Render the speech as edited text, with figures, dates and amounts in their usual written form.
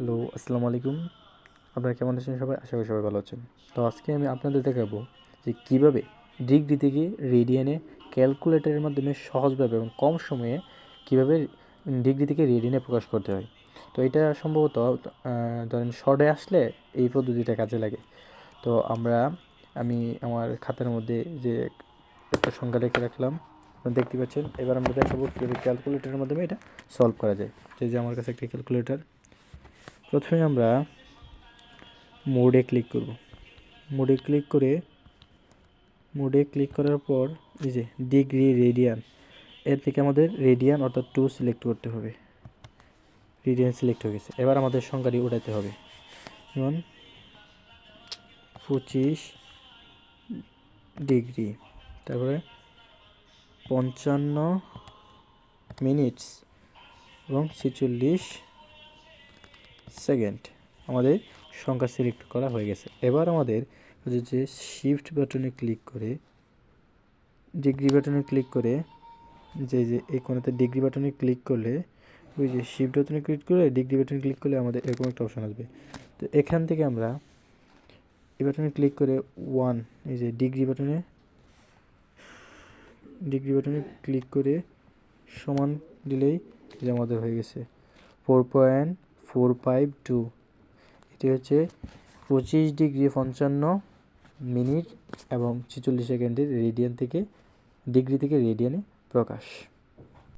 Hello, আসসালামু আলাইকুম। আপনারা কেমন আছেন সবাই? আশা করি সবাই ভালো আছেন। তো আজকে আমি আপনাদের দেখাবো যে কীভাবে ডিগ্রি থেকে রেডিয়ানে ক্যালকুলেটরের মাধ্যমে সহজভাবে এবং কম সময়ে কীভাবে ডিগ্রি থেকে রেডিয়ানে প্রকাশ করতে হয়। তো এটা সম্ভবত ধরেন শর্টে আসলে এই পদ্ধতিটা কাজে লাগে। তো আমি আমার খাতার মধ্যে যে একটা সংখ্যা লিখে রাখলাম, আপনারা দেখতে পাচ্ছেন। এবার আমরা দেখাবো কীভাবে ক্যালকুলেটরের মাধ্যমে এটা সলভ করা যায়। যে আমার কাছে একটা ক্যালকুলেটর। প্রথমে আমরা মোডে ক্লিক করব। মোডে ক্লিক করার পর এই যে ডিগ্রি রেডিয়ান, এর থেকে আমাদের রেডিয়ান অর্থাৎ 2 সিলেক্ট করতে হবে। রেডিয়ান সিলেক্ট হয়ে গেছে। এবার আমাদের সংখ্যাটি উঠাতে হবে, যেমন 25 ডিগ্রি, তারপরে 55 মিনিটস এবং 46 সেকেন্ড। আমাদের সংখ্যা সিলেক্ট করা হয়ে গেছে। এবার আমাদের যে শিফট বাটনে ক্লিক করে ডিগ্রি বাটনে ক্লিক করে যে এই কোণাতে ডিগ্রি বাটনে ক্লিক করলে ওই যে শিফট বাটনে ক্লিক করে ডিগ্রি বাটনে ক্লিক করলে আমাদের এরকম একটা অপশন আসবে। তো এখান থেকে আমরা এই বাটনে ক্লিক করে এই যে ডিগ্রি বাটনে ক্লিক করে সমান দিলেই যে আমাদের হয়ে গেছে 4.452। এটি হচ্ছে 25 ডিগ্রি 55 মিনিট এবং 46 সেকেন্ডের রেডিয়ান থেকে ডিগ্রি থেকে রেডিয়ানে প্রকাশ।